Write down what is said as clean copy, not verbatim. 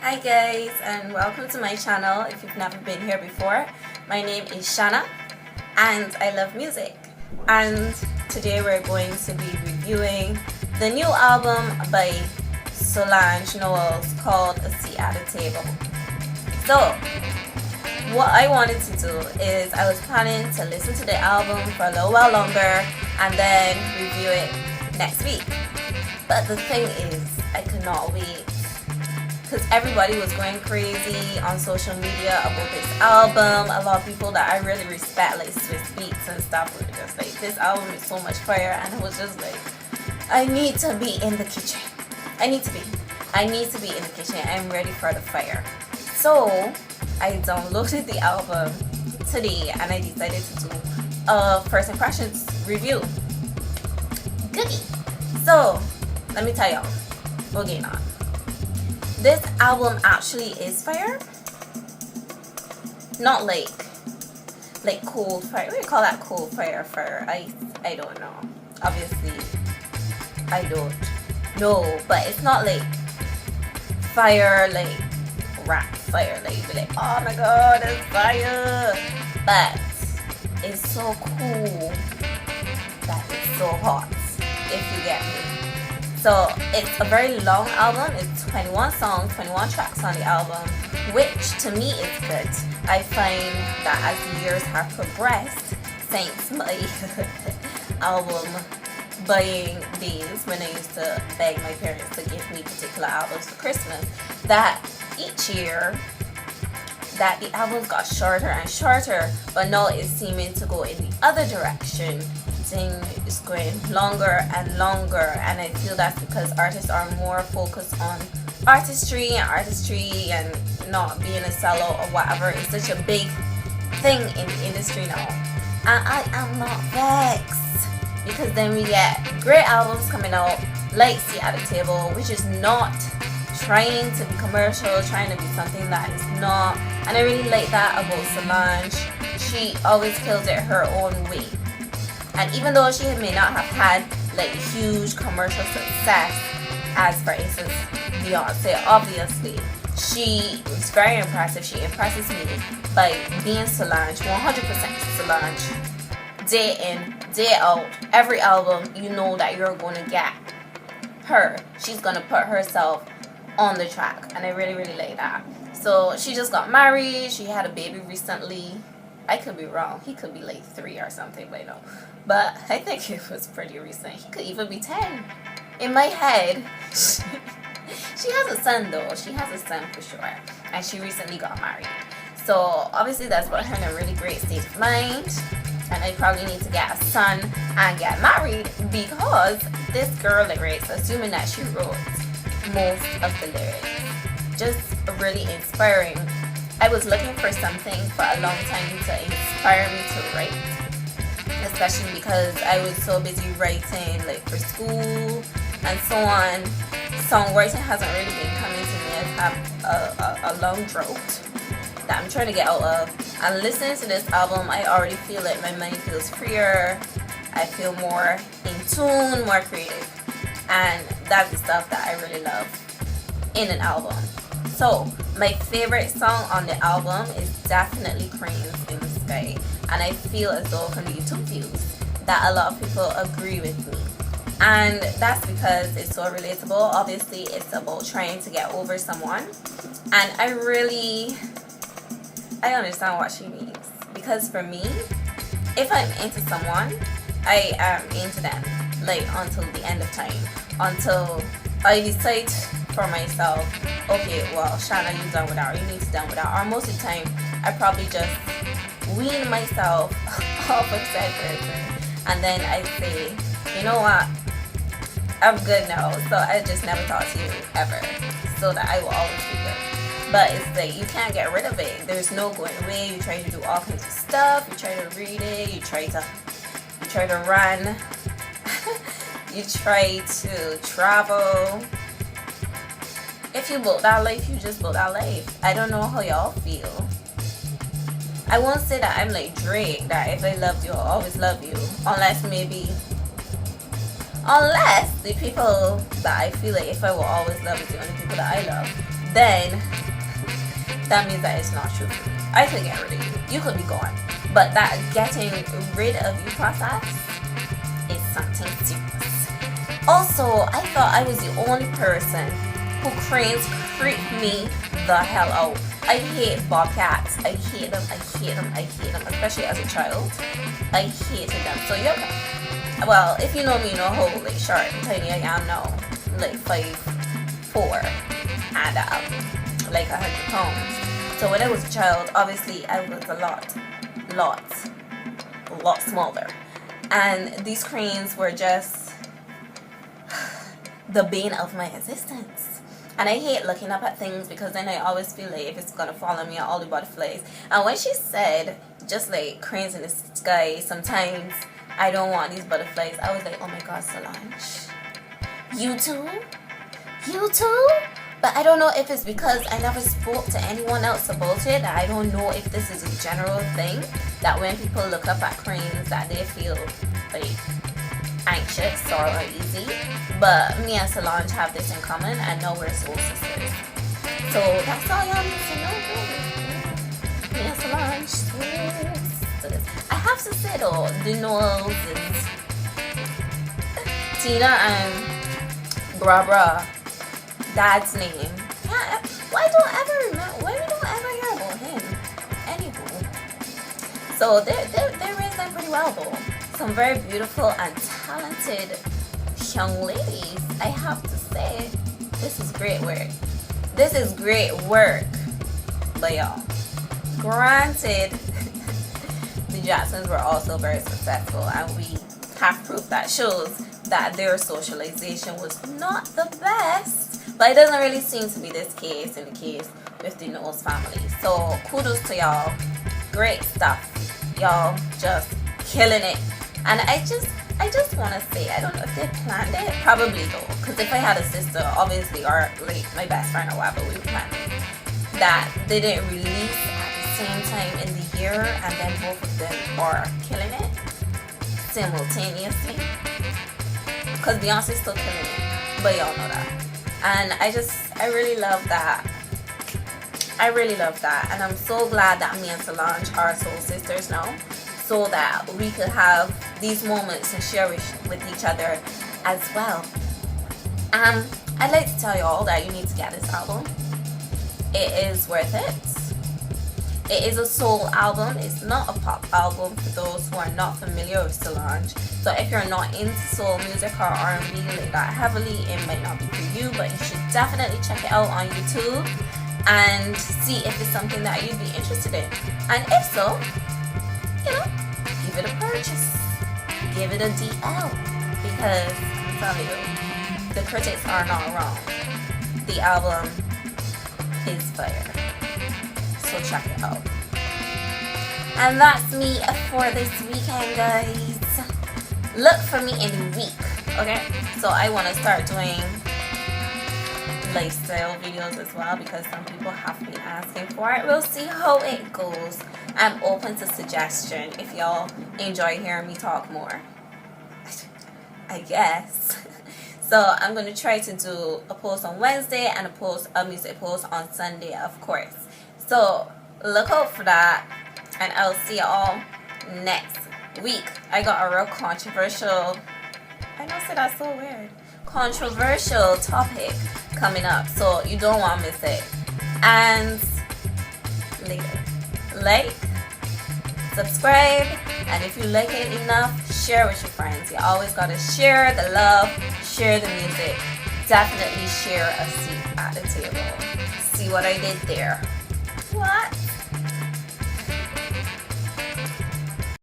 Hi guys, and welcome to my channel. If you've never been here before, my name is Shanna and I love music. And today we're going to be reviewing the new album by Solange Knowles called A Seat at the Table. So what I wanted to do is I was planning to listen to the album for a little while longer and then review it next week. But the thing is, I could not wait because everybody was going crazy on social media about this album. A lot of people that I really respect, like Swiss Beats and stuff, were just like, this album is so much fire, and I was just like, I need to be in the kitchen. I need to be in the kitchen. I'm ready for the fire. So I downloaded the album today and I decided to do a first impressions review. Goodie. So let me tell y'all what's going on. This album actually is fire. Not like cold fire. What do you call that? Cold fire, fire, ice? I don't know. Obviously, I don't know. But it's not like fire, like rap fire. Like you'd be like, oh my god, it's fire. But it's so cool that it's so hot, if you get me. So it's a very long album. It's 21 songs, 21 tracks on the album, which to me is good. I find that as the years have progressed since my album buying days, when I used to beg my parents to give me particular albums for Christmas, that each year that the albums got shorter and shorter, but now it's seeming to go in the other direction. Thing is going longer and longer, and I feel that's because artists are more focused on artistry and not being a sellout or whatever. It's such a big thing in the industry now, and I am not vexed, because then we get great albums coming out like Seat at the Table, which is not trying to be commercial, trying to be something that is not. And I really like that about Solange. She always kills it her own way. And even though she may not have had like huge commercial success, as for instance Beyonce, obviously she was very impressive. She impresses me by being Solange, 100% Solange, day in, day out. Every album, you know that you're going to get her. She's going to put herself on the track, and I really like that. So she just got married. She had a baby recently. I could be wrong. He could be like 3 or something, but no. But I think it was pretty recent. He could even be 10. In my head, she has a son though. She has a son for sure. And she recently got married. So obviously that's put her in a really great state of mind. And I probably need to get a son and get married, because this girl lyrics, assuming that she wrote most of the lyrics, just really inspiring. I was looking for something for a long time to inspire me to write, especially because I was so busy writing like for school and so on. Songwriting hasn't really been coming to me. I have a long drought that I'm trying to get out of. And listening to this album, I already feel like my mind feels freer. I feel more in tune, more creative. And that's the stuff that I really love in an album. So my favorite song on the album is definitely Cranes in the Sky, and I feel as though from the YouTube views that a lot of people agree with me, and that's because it's so relatable. Obviously it's about trying to get over someone, and I understand what she means, because for me, if I'm into someone, I am into them like until the end of time, until I decide for myself, okay, well, Shanna, you done with that, or you need to done with that. Or most of the time, I probably just wean myself off of said person, and then I say, you know what, I'm good now, so I just never talk to you ever, so that I will always be good. But it's like, you can't get rid of it. There's no going away. You try to do all kinds of stuff. You try to read it. You try to run. You try to travel. If you built that life, you just built that life. I don't know how y'all feel. I won't say that I'm like Drake, that if I loved you, I'll always love you. Unless the people that I feel like if I will always love is the only people that I love, then that means that it's not true for me. I could get rid of you. You could be gone. But that getting rid of you process is something serious. Also, I thought I was the only person who cranes creep me the hell out. I hate bobcats. I hate them. I hate them. I hate them. Especially as a child. I hated them. So well, if you know me, you know how like short and tiny I am now. Like 5'4" and like 100 pounds. So when I was a child, obviously I was a lot smaller. And these cranes were just the bane of my existence. And I hate looking up at things because then I always feel like if it's gonna fall on me, all the butterflies. And when she said just like cranes in the sky, sometimes I don't want these butterflies, I was like, oh my god, Solange, you too? You too? But I don't know if it's because I never spoke to anyone else about it. I don't know if this is a general thing that when people look up at cranes that they feel like anxious or uneasy. But me and Solange have this in common, and now we're soul sisters. So that's all y'all need to know, really. Me and Solange, sisters. I have to say though, the Noels and Tina and Bra, dad's name. Yeah, why we don't ever hear about him? Anywho. So they raised them pretty well though. Some very beautiful and talented young ladies. I have to say, this is great work. This is great work. But y'all, granted, the Jacksons were also very successful, and we have proof that shows that their socialization was not the best. But it doesn't really seem to be this case in the case with the Knowles family. So kudos to y'all. Great stuff. Y'all just killing it. And I just want to say, I don't know if they planned it. Probably though. Because if I had a sister, obviously, or like my best friend or whatever, we would plan it. That they didn't release at the same time in the year, and then both of them are killing it simultaneously. Because Beyonce's still killing it. But y'all know that. And I really love that. I really love that. And I'm so glad that me and Solange are soul sisters now, so that we could have these moments and share with each other as well. I'd like to tell you all that you need to get this album. It is worth it. It is a soul album. It's not a pop album for those who are not familiar with Solange. So if you're not into soul music or R&B like that heavily, it might not be for you, but you should definitely check it out on YouTube and see if it's something that you'd be interested in. And if so, you know, give it a purchase. Give it a DL. Because I'm telling you, the critics are not wrong. The album is fire. So check it out. And that's me for this weekend, guys. Look for me in the week, okay? So I want to start doing lifestyle videos as well, because some people have been asking for it. We'll see how it goes. I'm open to suggestion if y'all enjoy hearing me talk more, I guess. So I'm going to try to do a post on Wednesday and a music post on Sunday, of course. So look out for that, and I'll see you all next week. I got a real controversial, I know, say that's so weird, controversial topic coming up, so you don't want to miss it. And like, subscribe, and if you like it enough, share with your friends. You always gotta share the love, share the music, definitely share a seat at the table. See what I did there? What?